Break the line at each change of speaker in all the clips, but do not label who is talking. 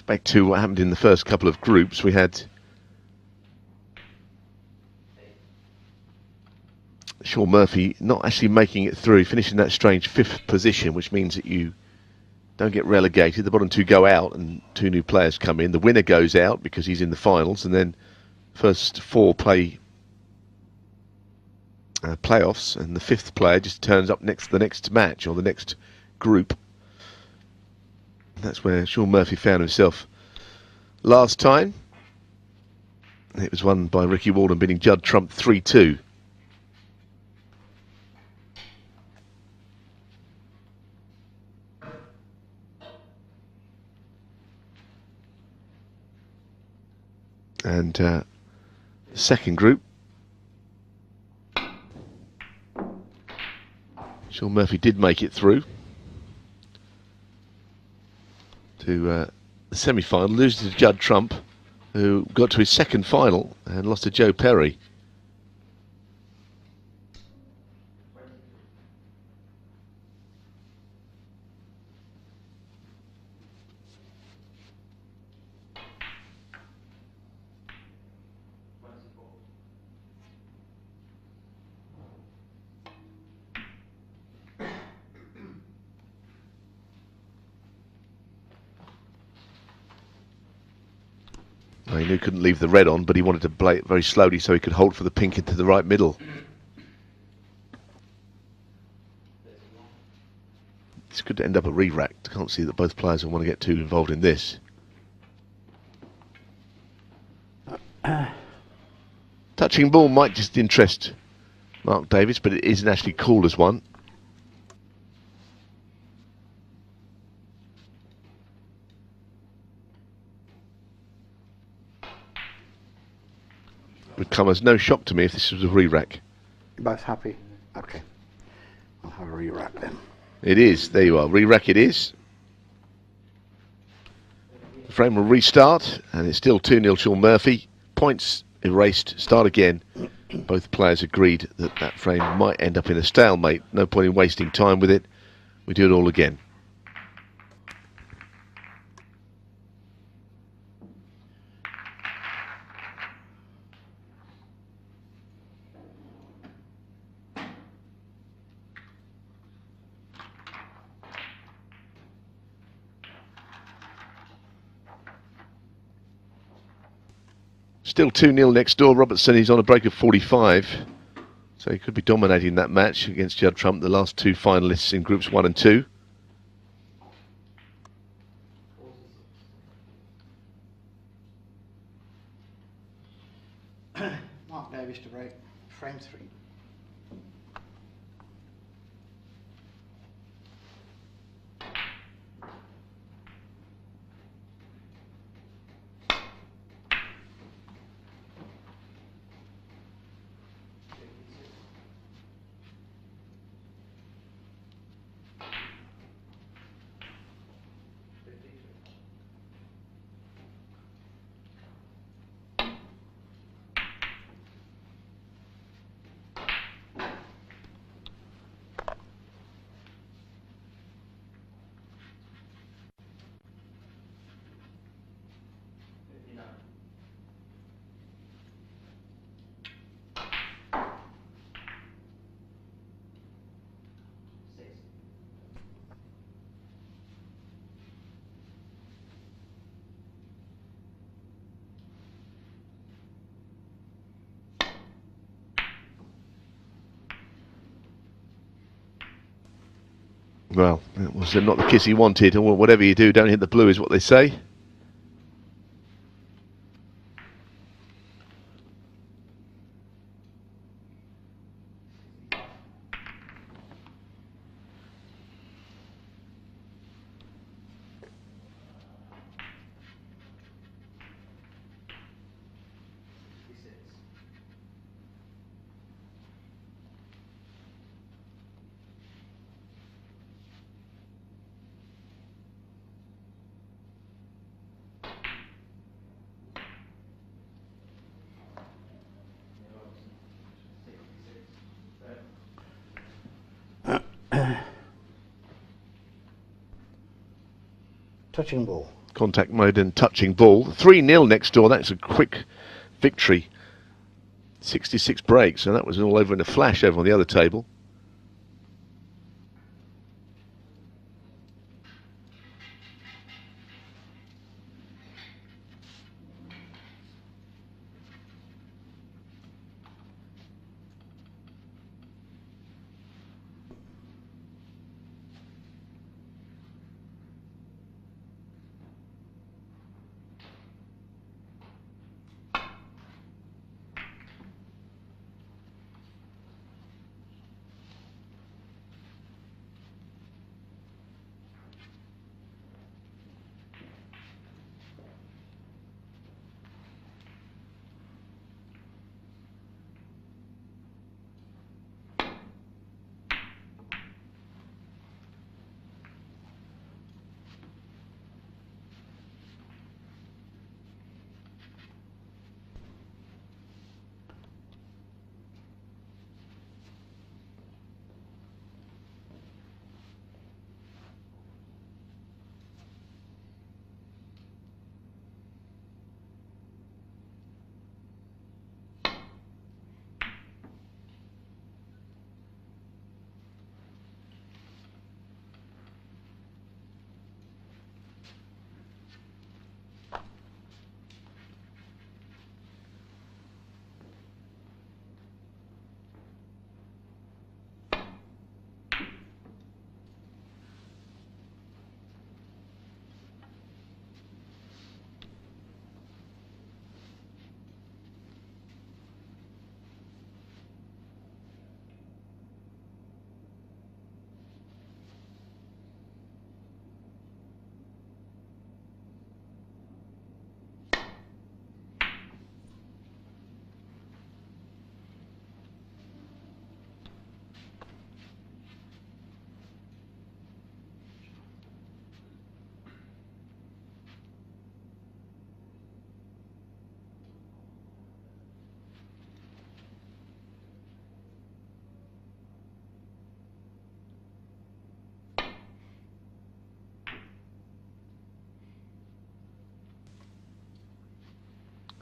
Back to what happened in the first couple of groups. We had Shaun Murphy not actually making it through, finishing that strange 5th position, which means that you don't get relegated. The bottom 2 go out and 2 new players come in. The winner goes out because he's in the finals, and then first 4 play playoffs, and the 5th player just turns up next to the next match or the next group. And that's where Shaun Murphy found himself last time. It was won by Ricky Walden, beating Judd Trump 3-2. And the second group, Shaun Murphy did make it through to the semi-final, losing to Judd Trump, who got to his second final and lost to Joe Perry. He knew he couldn't leave the red on, but he wanted to play it very slowly so he could hold for the pink into the right middle. It's good to end up a re-rack. I can't see that both players will want to get too involved in this. Touching ball might just interest Mark Davis, but it isn't actually called as one. Would come as no shock to me if this was a re-rack.
You're both happy? Okay. I'll have a re-rack then.
It is. There you are. Re-rack it is. The frame will restart, and it's still 2-0 Shaun Murphy. Points erased. Start again. Both players agreed that that frame might end up in a stalemate. No point in wasting time with it. We do it all again. Still 2-0 next door. Robertson is on a break of 45. So he could be dominating that match against Judd Trump, the last 2 finalists in groups 1 and 2.
Mark Davis to break frame 3.
Well, it was not the kiss he wanted, or whatever you do, don't hit the blue is what they say. Touching ball. contact mode and touching ball. 3-0 next door. That's a quick victory. 66 breaks, and that was all over in a flash over on the other table.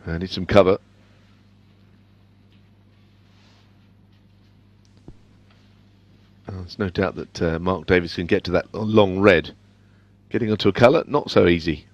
Need some cover. There's no doubt that Mark Davis can get to that long red. Getting onto a colour, not so easy.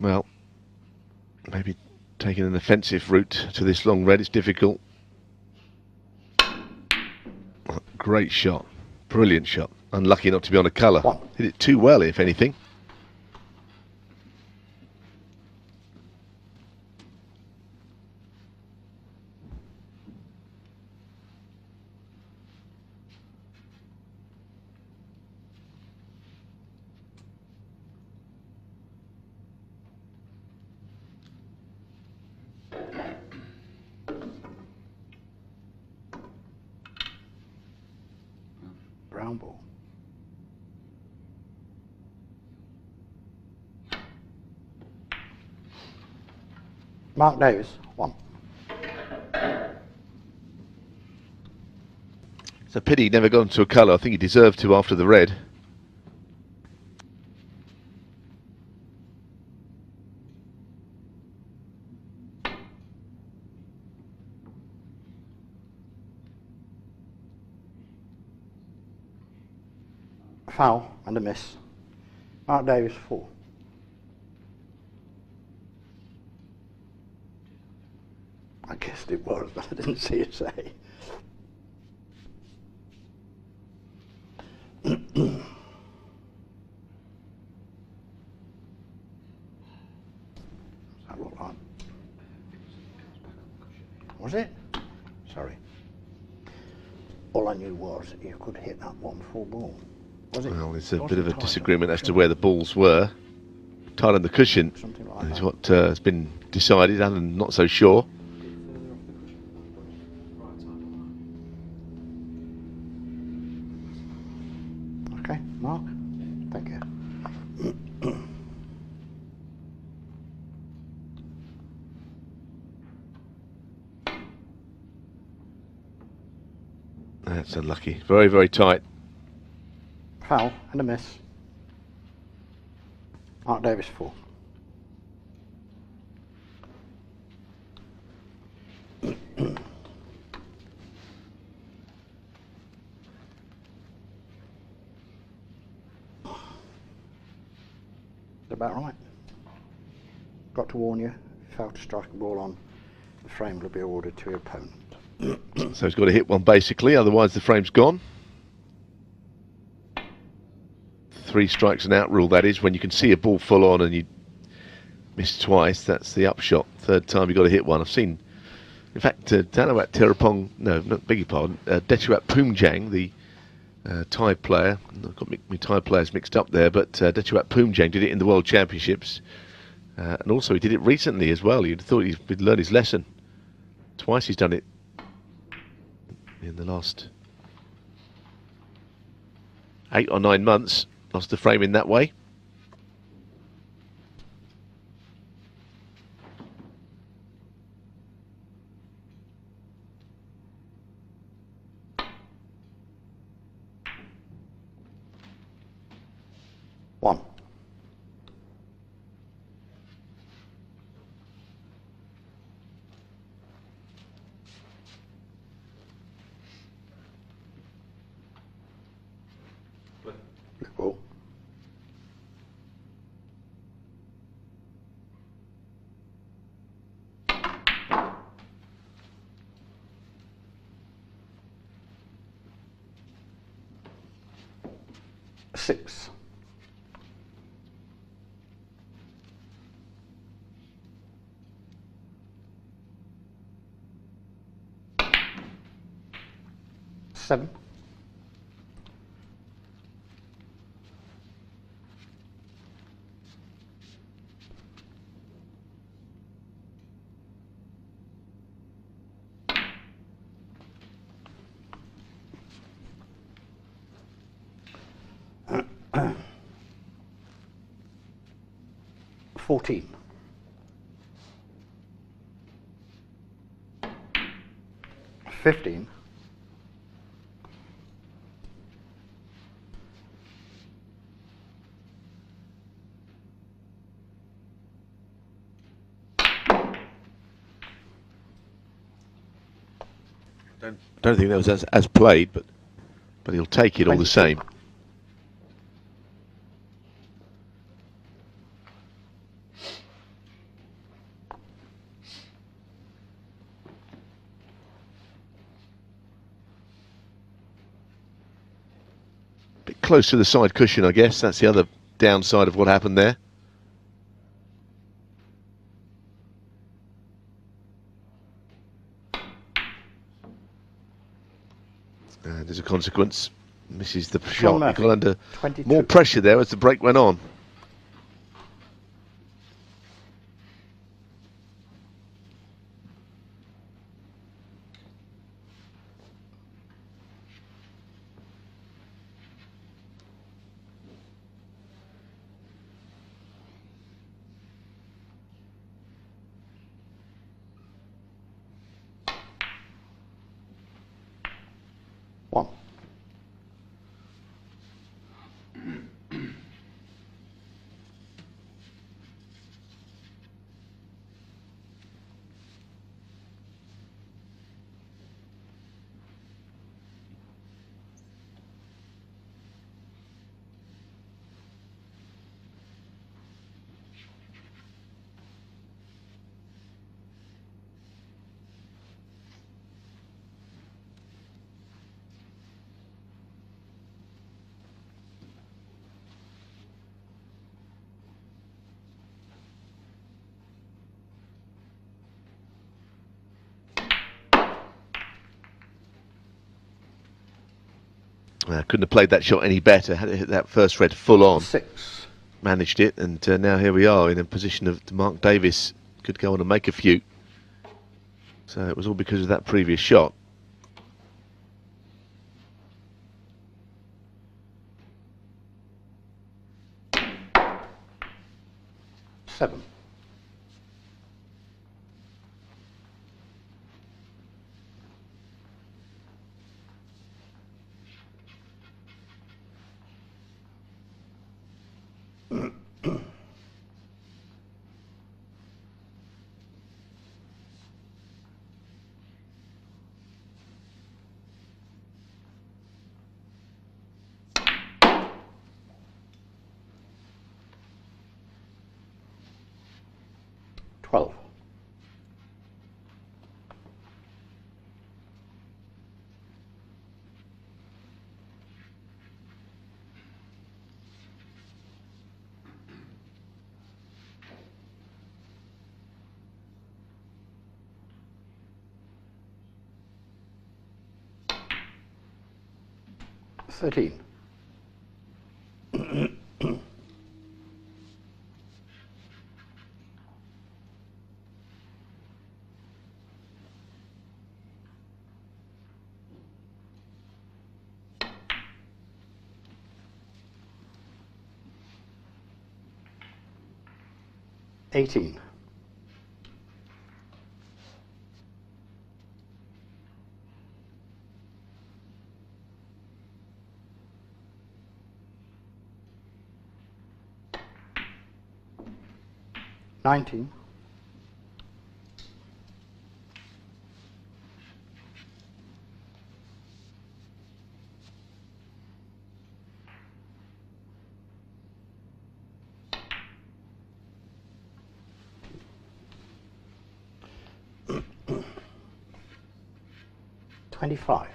Well, maybe taking an offensive route to this long red is difficult. Great shot. Brilliant shot. Unlucky not to be on a colour. Hit it too well, if anything.
ground ball. Mark Davis, 1.
It's a pity he never got into a colour. I think he deserved to after the red.
Foul and a miss. Mark Davis, 4. I guessed it was, but I didn't see it say. That look like? Was it? Sorry. All I knew was you could hit that one full ball. Was it?
Well, there's a bit of a disagreement as to where the balls were. Tight on the cushion is what has been decided. Alan not so sure.
Okay, Mark. Thank you.
That's unlucky. Very, very tight.
Foul and a miss. Mark Davis, 4. About right. Got to warn you, if you fail to strike a ball on, the frame will be awarded to your opponent.
So he's got to hit one basically, otherwise the frame's gone. 3 strikes and out rule, that is. When you can see a ball full on and you miss twice, that's the upshot. Third time you've got to hit one. I've seen, in fact, Danawat Terapong, no, not, beg your pardon, Detuat Poomjang, the Thai player, I've got my Thai players mixed up there, but Detuat Poomjang did it in the World Championships. And also he did it recently as well. You'd thought he'd learned his lesson. Twice he's done it in the last 8 or 9 months. Lost the frame in that way.
One. Blue ball. Six. Seven. Uh, 14. 15.
Don't think that was as played, but he'll take it all the
22.
same. Bit close to the side cushion, I guess. That's the other downside of what happened there. And as a consequence, misses the shot. He got under
22.
more pressure there as the break went on.
1.
Couldn't have played that shot any better. Had to hit that first red full on.
6.
Managed it, and now here we are in a position of Mark Davis could go on and make a few. So it was all because of that previous shot.
7. $12. $13. $18. 19. 25.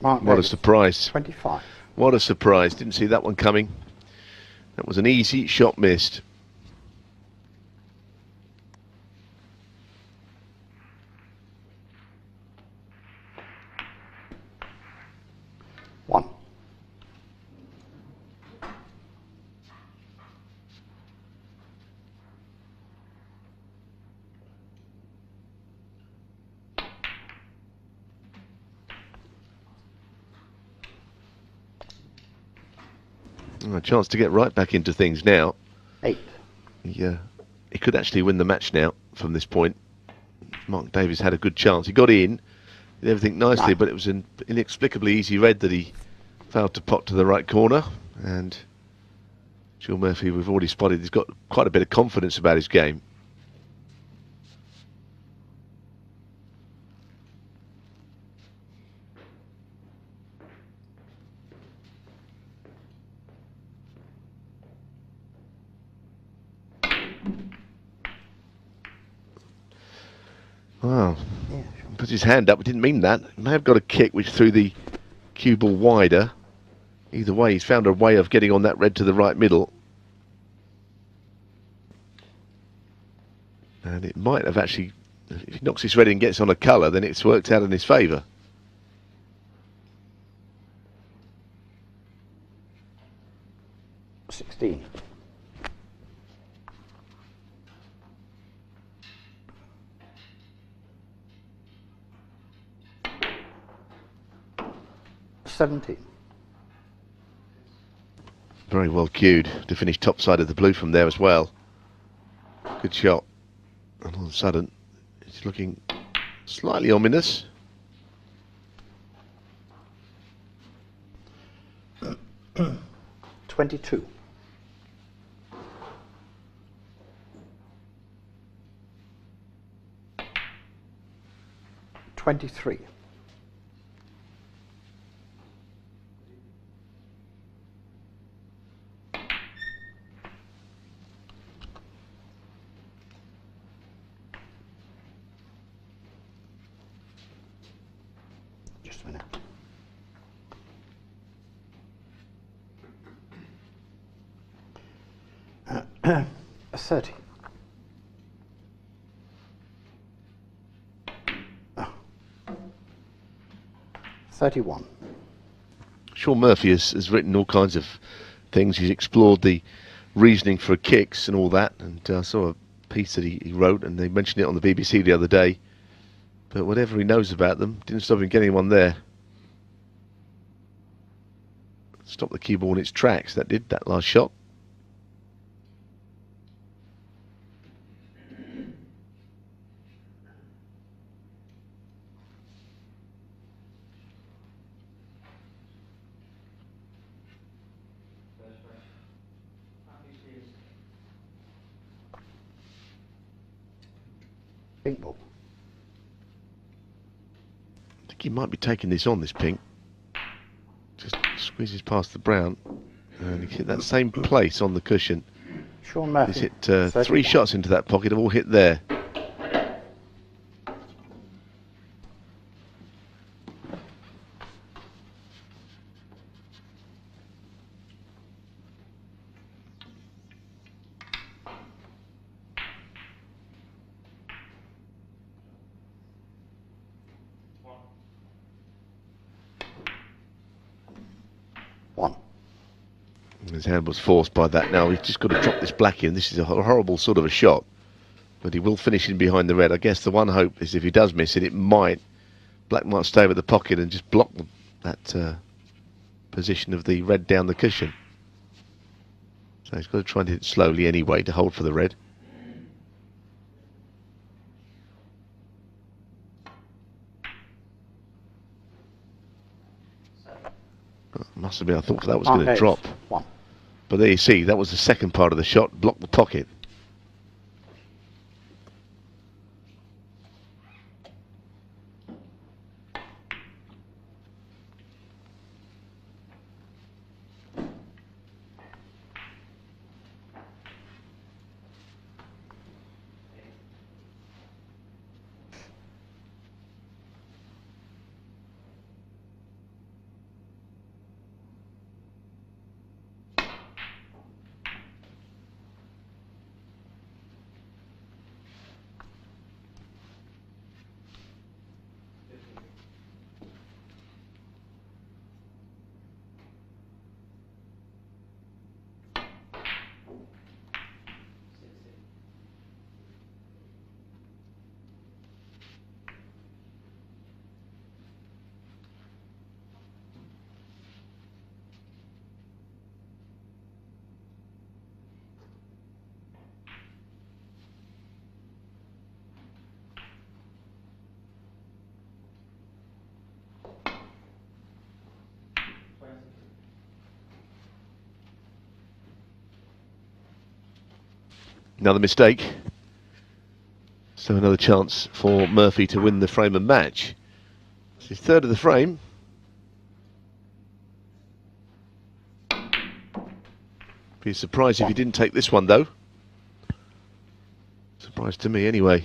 Mark
What a
Davis,
surprise.
25.
What a surprise. Didn't see that one coming. That was an easy shot missed.
One.
A chance to get right back into things now.
8.
He could actually win the match now from this point. Mark Davis had a good chance. He got in, did everything nicely,
9.
but it was an inexplicably easy red that he failed to pot to the right corner. And Shaun Murphy, we've already spotted, he's got quite a bit of confidence about his game. Wow.
Yeah,
Puts his hand up, he didn't mean that. He may have got a kick which threw the cue ball wider. Either way, he's found a way of getting on that red to the right middle. And it might have actually, if he knocks this red and gets on a colour, then it's worked out in his favour.
$16. 17.
Very well cued to finish top side of the blue from there as well. Good shot. And all of a sudden, it's looking slightly ominous.
$22. $23. Just a minute. A 30. Oh. 31.
Shaun Murphy has written all kinds of things. He's explored the reasoning for kicks and all that. And I saw a piece that he wrote, and they mentioned it on the BBC the other day. But whatever he knows about them, didn't stop him getting one there. Stopped the cue ball in its tracks, that did, that last shot.
Pink ball.
I think he might be taking this on, this pink. Just squeezes past the brown. And he hit that same place on the cushion.
Shaun Murphy.
He's hit 3 shots into that pocket, have all hit there.
One.
His hand was forced by that. Now he's just got to drop this black in. This is a horrible sort of a shot, but he will finish in behind the red. I guess the one hope is if he does miss it, black might stay with the pocket and just block that position of the red down the cushion. So he's got to try and hit it slowly anyway to hold for the red. Must have been, I thought that was going to drop.
One.
But there you see, that was the second part of the shot, blocked the pocket. Another mistake. So another chance for Murphy to win the frame and match. It's his third of the frame. Be surprised if he didn't take this one though. Surprise to me anyway.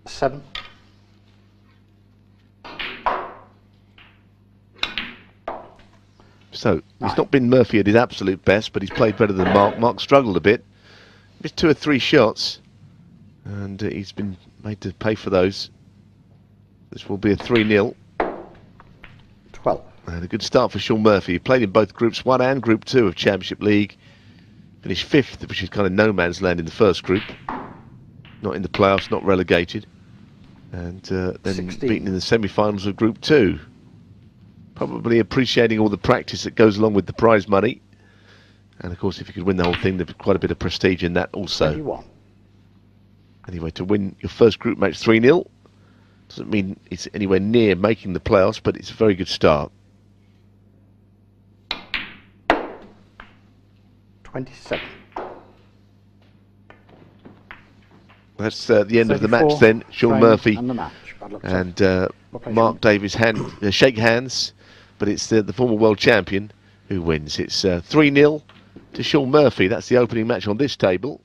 Seven.
So, he's not been Murphy at his absolute best, but he's played better than Mark. Mark struggled a bit. Missed 2 or 3 shots, and he's been made to pay for those. This will be a 3-0.
12.
And a good start for Shaun Murphy. He played in both Groups 1 and Group 2 of Championship League. Finished 5th, which is kind of no man's land in the first group. Not in the playoffs, not relegated. And then
16.
beaten in the semi-finals of Group 2. Probably appreciating all the practice that goes along with the prize money. And of course, if you could win the whole thing, there's quite a bit of prestige in that also.
21.
Anyway, to win your first group match 3-0 doesn't mean it's anywhere near making the playoffs, but it's a very good start.
27.
That's the end of the match
34,
then. Shaun
frame
Murphy
and the match. Bad luck,
and
sir. Well played,
Mark
Shaun.
Davies shake hands, but it's the former world champion who wins. It's 3-0 to Shaun Murphy. That's the opening match on this table.